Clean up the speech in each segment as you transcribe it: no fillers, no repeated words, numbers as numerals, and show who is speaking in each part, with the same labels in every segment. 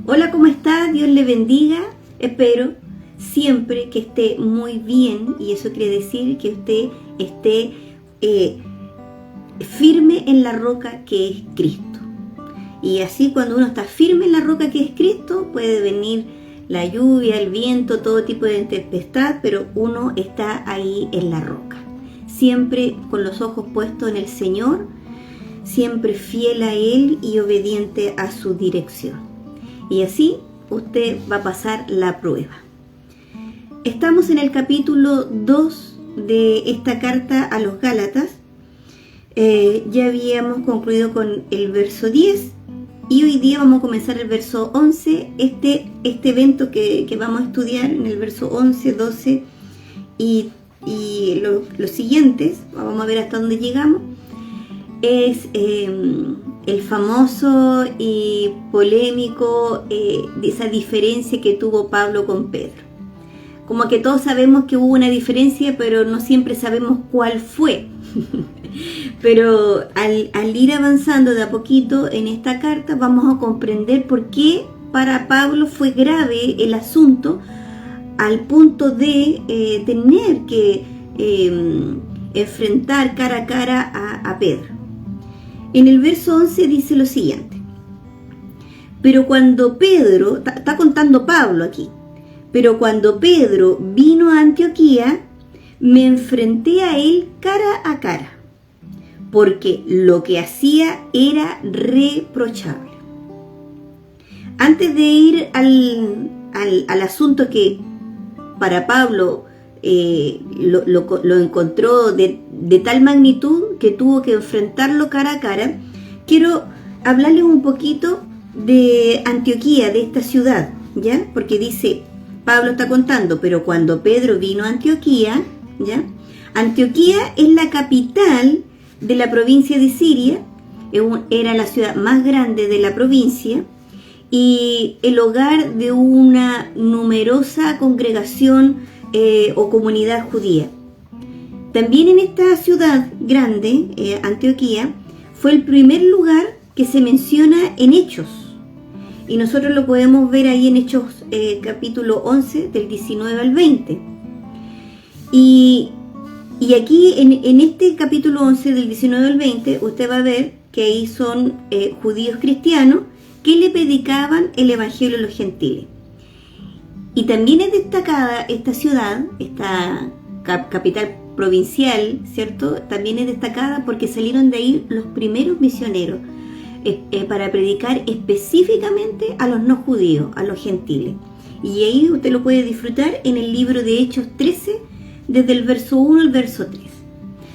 Speaker 1: Hola, ¿cómo está? Dios le bendiga. Espero siempre que esté muy bien, y eso quiere decir que usted esté firme en la roca que es Cristo. Y así, cuando uno está firme en la roca que es Cristo, puede venir la lluvia, el viento, todo tipo de tempestad, pero uno está ahí en la roca, siempre con los ojos puestos en el Señor, siempre fiel a Él y obediente a su dirección. Y así usted va a pasar la prueba. Estamos en el capítulo 2 de esta carta a los Gálatas. Ya habíamos concluido con el verso 10 y hoy día vamos a comenzar el verso 11. Este evento que vamos a estudiar en el verso 11, 12 y los siguientes, vamos a ver hasta dónde llegamos, es el famoso y polémico de esa diferencia que tuvo Pablo con Pedro. Como que todos sabemos que hubo una diferencia, pero no siempre sabemos cuál fue. Pero al ir avanzando de a poquito en esta carta, vamos a comprender por qué para Pablo fue grave el asunto al punto de tener que enfrentar cara a cara a Pedro. En el verso 11 dice lo siguiente: pero cuando Pedro, está contando Pablo aquí, pero cuando Pedro vino a Antioquía, me enfrenté a él cara a cara, porque lo que hacía era reprochable. Antes de ir al asunto que para Pablo lo encontró de tal magnitud que tuvo que enfrentarlo cara a cara, quiero hablarles un poquito de Antioquía, de esta ciudad, ¿ya? Porque dice, Pablo está contando, pero cuando Pedro vino a Antioquía, ¿ya? Antioquía es la capital de la provincia de Siria, era la ciudad más grande de la provincia y el hogar de una numerosa congregación o comunidad judía. También en esta ciudad grande, Antioquía, fue el primer lugar que se menciona en Hechos. Y nosotros lo podemos ver ahí en Hechos capítulo 11, del 19 al 20. Y aquí en este capítulo 11, del 19 al 20, usted va a ver que ahí son judíos cristianos que le predicaban el evangelio a los gentiles. Y también es destacada esta ciudad, esta capital provincial, ¿cierto? También es destacada porque salieron de ahí los primeros misioneros para predicar específicamente a los no judíos, a los gentiles. Y ahí usted lo puede disfrutar en el libro de Hechos 13, desde el verso 1 al verso 3.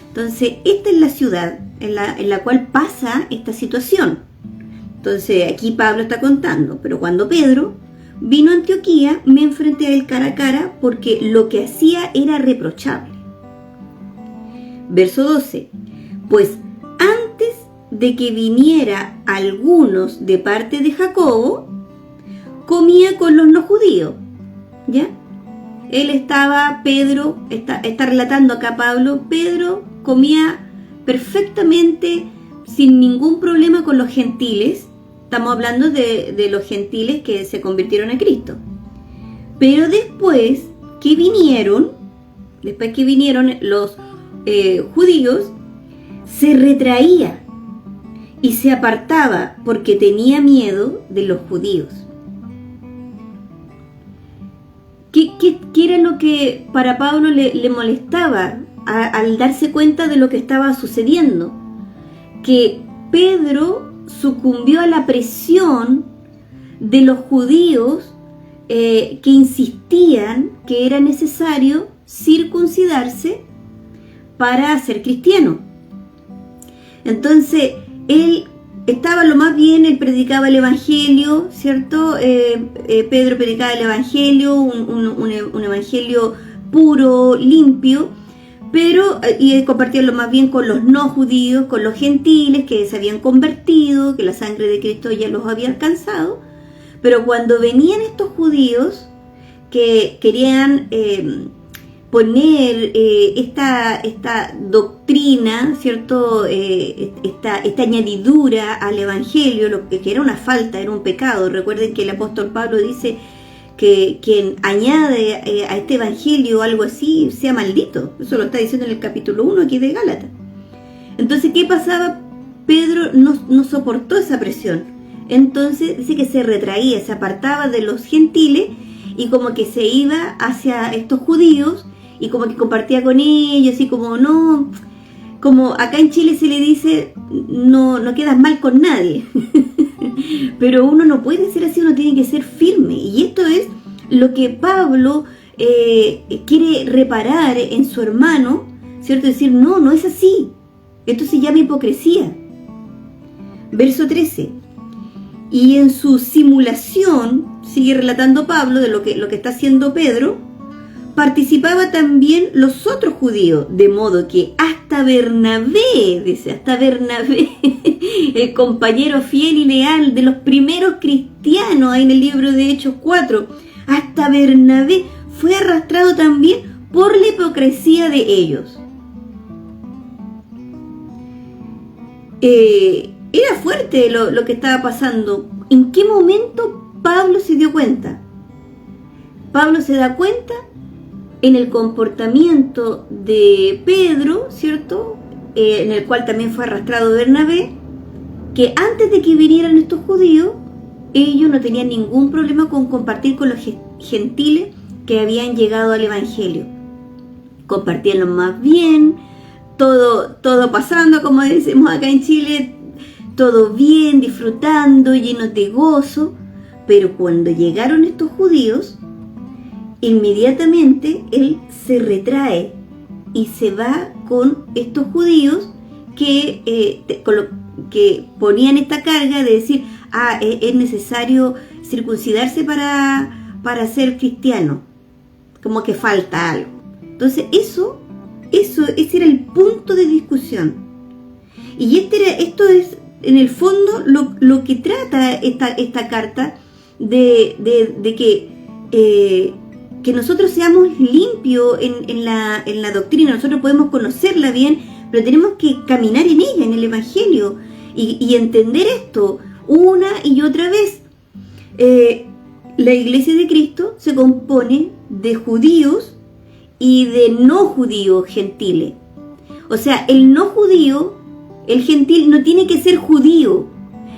Speaker 1: Entonces, esta es la ciudad en la cual pasa esta situación. Entonces, aquí Pablo está contando, pero cuando Pedro vino a Antioquía, me enfrenté a él cara a cara porque lo que hacía era reprochable. Verso 12. Pues antes de que viniera algunos de parte de Jacobo, comía con los no judíos. ¿Ya? Pedro, está relatando acá Pablo, Pedro comía perfectamente, sin ningún problema con los gentiles. Estamos hablando de los gentiles que se convirtieron a Cristo. Pero después que vinieron los judíos, se retraía y se apartaba porque tenía miedo de los judíos. ¿Qué era lo que para Pablo le molestaba al darse cuenta de lo que estaba sucediendo? Que Pedro sucumbió a la presión de los judíos que insistían que era necesario circuncidarse para ser cristiano. Entonces, él estaba lo más bien, él predicaba el evangelio, ¿cierto? Pedro predicaba el evangelio, un evangelio puro, limpio, pero y compartía lo más bien con los no judíos, con los gentiles que se habían convertido, que la sangre de Cristo ya los había alcanzado. Pero cuando venían estos judíos que querían poner esta doctrina, ¿cierto? Esta añadidura al Evangelio, lo que era una falta, era un pecado. Recuerden que el apóstol Pablo dice que quien añade a este Evangelio algo así sea maldito. Eso lo está diciendo en el capítulo 1 aquí de Gálatas. Entonces, ¿qué pasaba? Pedro no soportó esa presión. Entonces dice que se retraía, se apartaba de los gentiles y como que se iba hacia estos judíos y como que compartía con ellos y como no, como acá en Chile se le dice, no quedas mal con nadie. Pero uno no puede ser así, uno tiene que ser firme. Y esto es lo que Pablo quiere reparar en su hermano, ¿cierto? Decir, no es así. Esto se llama hipocresía. Verso 13. Y en su simulación, sigue relatando Pablo de lo que está haciendo Pedro, participaba también los otros judíos, de modo que hasta Bernabé, el compañero fiel y leal de los primeros cristianos, ahí en el libro de Hechos 4, hasta Bernabé fue arrastrado también por la hipocresía de ellos. Era fuerte lo que estaba pasando. ¿En qué momento Pablo se dio cuenta? Pablo se da cuenta en el comportamiento de Pedro, ¿cierto? En el cual también fue arrastrado Bernabé, que antes de que vinieran estos judíos, ellos no tenían ningún problema con compartir con los gentiles que habían llegado al Evangelio. Compartíanlo más bien, todo pasando, como decimos acá en Chile, todo bien, disfrutando, llenos de gozo. Pero cuando llegaron estos judíos, inmediatamente él se retrae y se va con estos judíos que ponían esta carga de decir, es necesario circuncidarse para ser cristiano, como que falta algo. Entonces ese era el punto de discusión. Y esto es en el fondo lo que trata esta carta de que nosotros seamos limpios en la doctrina. Nosotros podemos conocerla bien, pero tenemos que caminar en ella, en el Evangelio, y entender esto una y otra vez. La Iglesia de Cristo se compone de judíos y de no judíos gentiles. O sea, el no judío, el gentil, no tiene que ser judío,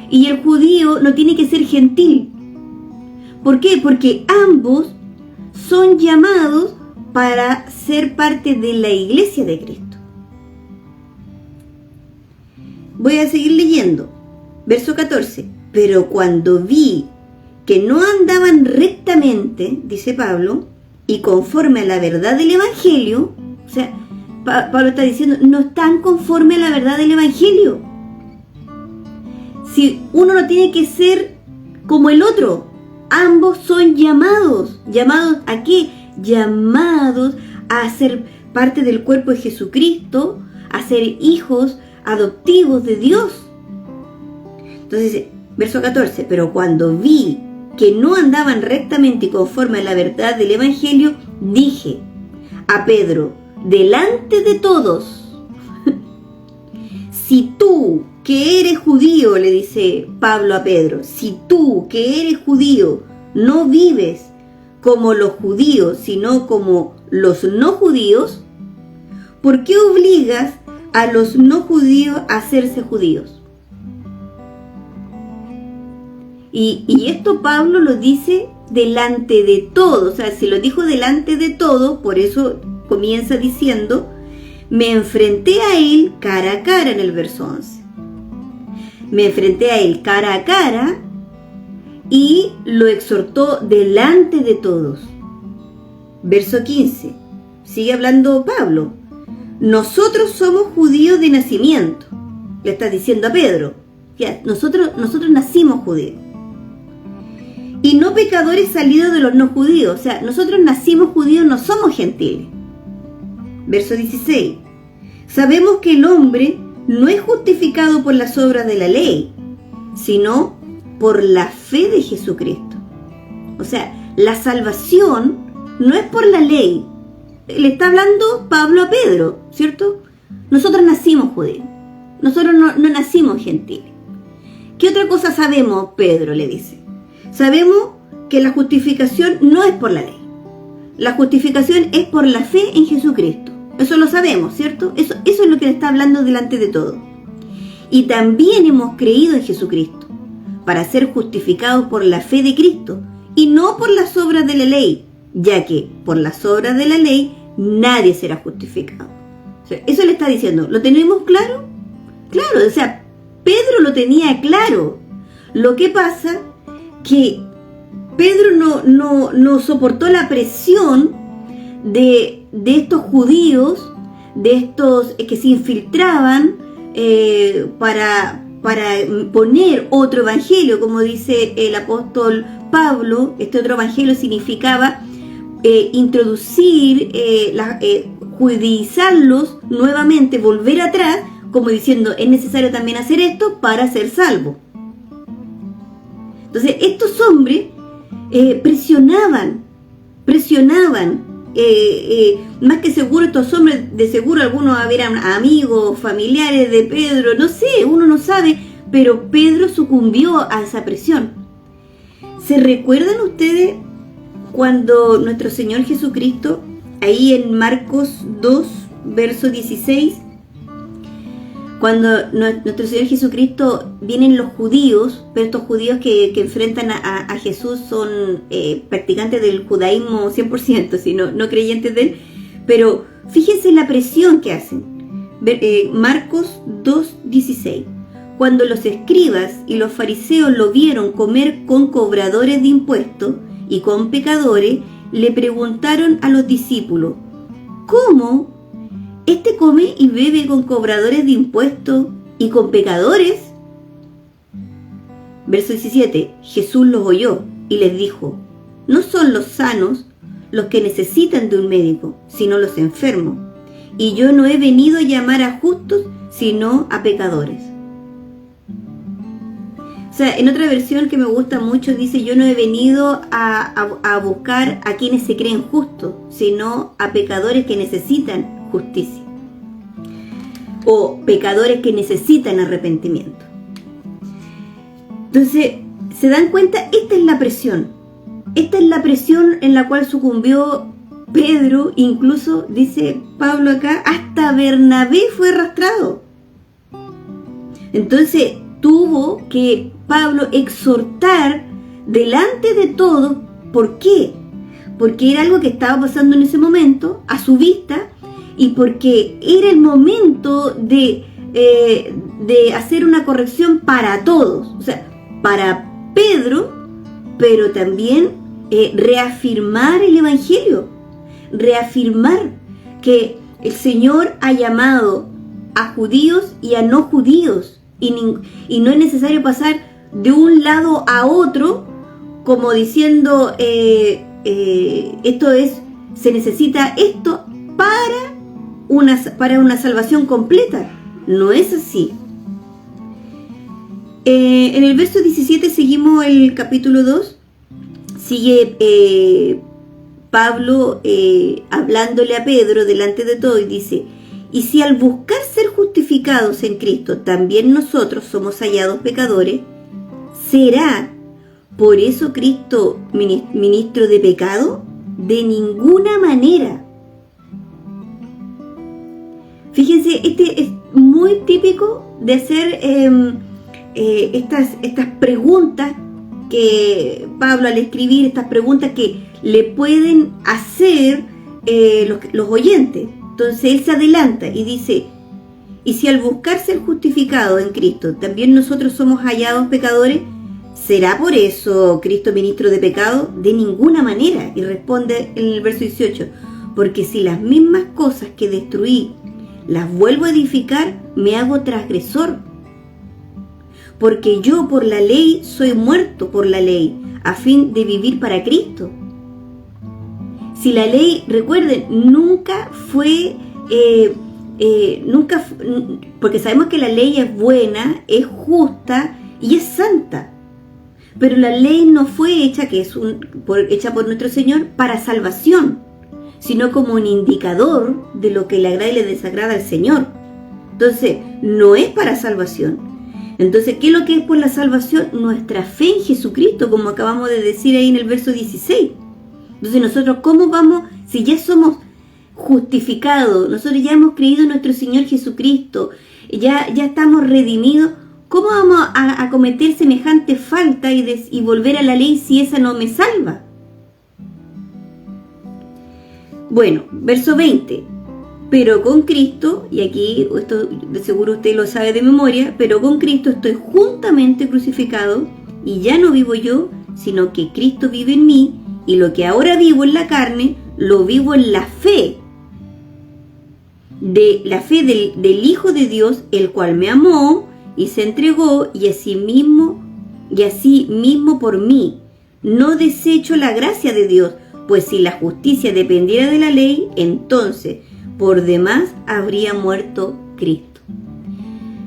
Speaker 1: y el judío no tiene que ser gentil. ¿Por qué? Porque ambos son llamados para ser parte de la Iglesia de Cristo. Voy a seguir leyendo. Verso 14. Pero cuando vi que no andaban rectamente, dice Pablo, y conforme a la verdad del Evangelio, o sea, Pablo está diciendo, no están conforme a la verdad del Evangelio. Si uno no tiene que ser como el otro, ambos son llamados. ¿Llamados a qué? Llamados a ser parte del cuerpo de Jesucristo, a ser hijos adoptivos de Dios. Entonces dice, verso 14, pero cuando vi que no andaban rectamente y conforme a la verdad del Evangelio, dije a Pedro, delante de todos, si tú que eres judío, le dice Pablo a Pedro, si tú que eres judío no vives como los judíos, sino como los no judíos, ¿por qué obligas a los no judíos a hacerse judíos? Y esto Pablo lo dice delante de todo, o sea, si lo dijo delante de todo, por eso comienza diciendo, me enfrenté a él cara a cara en el verso 11. Me enfrenté a él cara a cara y lo exhortó delante de todos. Verso 15. Sigue hablando Pablo. Nosotros somos judíos de nacimiento. Le está diciendo a Pedro. Ya, nosotros nacimos judíos. Y no pecadores salidos de los no judíos. O sea, nosotros nacimos judíos, no somos gentiles. Verso 16. Sabemos que el hombre no es justificado por las obras de la ley, sino por la fe de Jesucristo. O sea, la salvación no es por la ley, le está hablando Pablo a Pedro, ¿cierto? Nosotros nacimos judíos, nosotros no nacimos gentiles. ¿Qué otra cosa sabemos? Pedro le dice. Sabemos que la justificación no es por la ley. La justificación es por la fe en Jesucristo. Eso lo sabemos, ¿cierto? Eso es lo que le está hablando delante de todo. Y también hemos creído en Jesucristo para ser justificados por la fe de Cristo y no por las obras de la ley, ya que por las obras de la ley nadie será justificado. O sea, eso le está diciendo. ¿Lo tenemos claro? Claro, o sea, Pedro lo tenía claro. Lo que pasa que Pedro no soportó la presión de estos judíos, de estos que se infiltraban para poner otro evangelio, como dice el apóstol Pablo. Este otro evangelio significaba introducir, judaizarlos nuevamente, volver atrás, como diciendo, es necesario también hacer esto para ser salvo. Entonces, estos hombres presionaban, más que seguro estos hombres, de seguro algunos eran amigos, familiares de Pedro, no sé, uno no sabe, pero Pedro sucumbió a esa presión. ¿Se recuerdan ustedes cuando nuestro Señor Jesucristo, ahí en Marcos 2, verso 16, cuando nuestro Señor Jesucristo, vienen los judíos, pero estos judíos que enfrentan a Jesús son practicantes del judaísmo 100%, sino no creyentes de él, pero fíjense la presión que hacen. Marcos 2:16. Cuando los escribas y los fariseos lo vieron comer con cobradores de impuestos y con pecadores, le preguntaron a los discípulos, ¿cómo? ¿Este come y bebe con cobradores de impuestos y con pecadores? Verso 17. Jesús los oyó y les dijo, no son los sanos los que necesitan de un médico, sino los enfermos. Y yo no he venido a llamar a justos, sino a pecadores. O sea, en otra versión que me gusta mucho dice, yo no he venido a buscar a quienes se creen justos, sino a pecadores que necesitan justicia. O pecadores que necesitan arrepentimiento. Entonces, ¿se dan cuenta? Esta es la presión. Esta es la presión en la cual sucumbió Pedro, incluso dice Pablo acá, hasta Bernabé fue arrastrado. Entonces, tuvo que Pablo exhortar delante de todos. ¿Por qué? Porque era algo que estaba pasando en ese momento, a su vista, y porque era el momento de hacer una corrección para todos. O sea, para Pedro, pero también reafirmar el evangelio, reafirmar que el Señor ha llamado a judíos y a no judíos, y no es necesario pasar de un lado a otro como diciendo se necesita esto para una salvación completa. No es así. En el verso 17 seguimos el capítulo 2. Sigue Pablo hablándole a Pedro delante de todo y dice, y si al buscar ser justificados en Cristo también nosotros somos hallados pecadores, ¿será por eso Cristo ministro de pecado? De ninguna manera. Fíjense, este es muy típico de hacer estas preguntas que Pablo al escribir, estas preguntas que le pueden hacer los oyentes. Entonces él se adelanta y dice, y si al buscar ser justificado en Cristo también nosotros somos hallados pecadores, ¿será por eso Cristo ministro de pecado? De ninguna manera. Y responde en el verso 18, porque si las mismas cosas que destruí las vuelvo a edificar, me hago transgresor. Porque yo por la ley soy muerto por la ley, a fin de vivir para Cristo. Si la ley, recuerden, nunca fue, porque sabemos que la ley es buena, es justa y es santa. Pero la ley no fue hecha, hecha por nuestro Señor para salvación, sino como un indicador de lo que le agrada y le desagrada al Señor. Entonces, no es para salvación. Entonces, ¿qué es lo que es por la salvación? Nuestra fe en Jesucristo, como acabamos de decir ahí en el verso 16. Entonces, nosotros, ¿cómo vamos? Si ya somos justificados, nosotros ya hemos creído en nuestro Señor Jesucristo, ya estamos redimidos, ¿cómo vamos a cometer semejante falta y volver a la ley si esa no me salva? Bueno, verso 20. Pero con Cristo, y aquí esto de seguro usted lo sabe de memoria, pero con Cristo estoy juntamente crucificado, y ya no vivo yo, sino que Cristo vive en mí, y lo que ahora vivo en la carne, lo vivo en la fe. Del Hijo de Dios, el cual me amó y se entregó, y así mismo por mí. No desecho la gracia de Dios, pues si la justicia dependiera de la ley, entonces por demás habría muerto Cristo.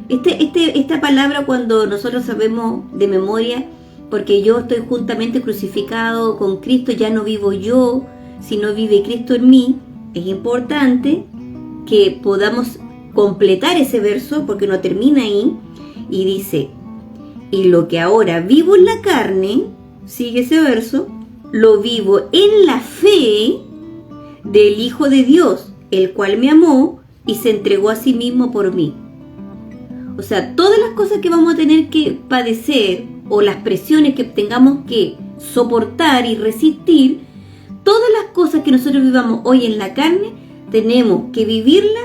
Speaker 1: Esta palabra, cuando nosotros sabemos de memoria, porque yo estoy juntamente crucificado con Cristo, ya no vivo yo, sino vive Cristo en mí, es importante que podamos completar ese verso, porque no termina ahí, y dice, y lo que ahora vivo en la carne, sigue ese verso, lo vivo en la fe del Hijo de Dios, el cual me amó y se entregó a sí mismo por mí. O sea, todas las cosas que vamos a tener que padecer, o las presiones que tengamos que soportar y resistir, todas las cosas que nosotros vivamos hoy en la carne, tenemos que vivirla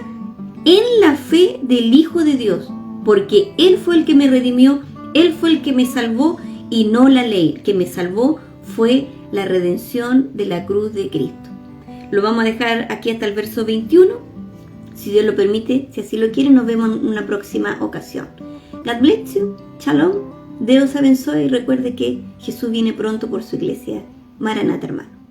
Speaker 1: en la fe del Hijo de Dios, porque Él fue el que me redimió, Él fue el que me salvó, y no la ley. El que me salvó fue la redención de la cruz de Cristo. Lo vamos a dejar aquí hasta el verso 21. Si Dios lo permite, si así lo quiere, nos vemos en una próxima ocasión. God bless you. Shalom. Dios abençoe, y recuerde que Jesús viene pronto por su iglesia. Maranatha, hermano.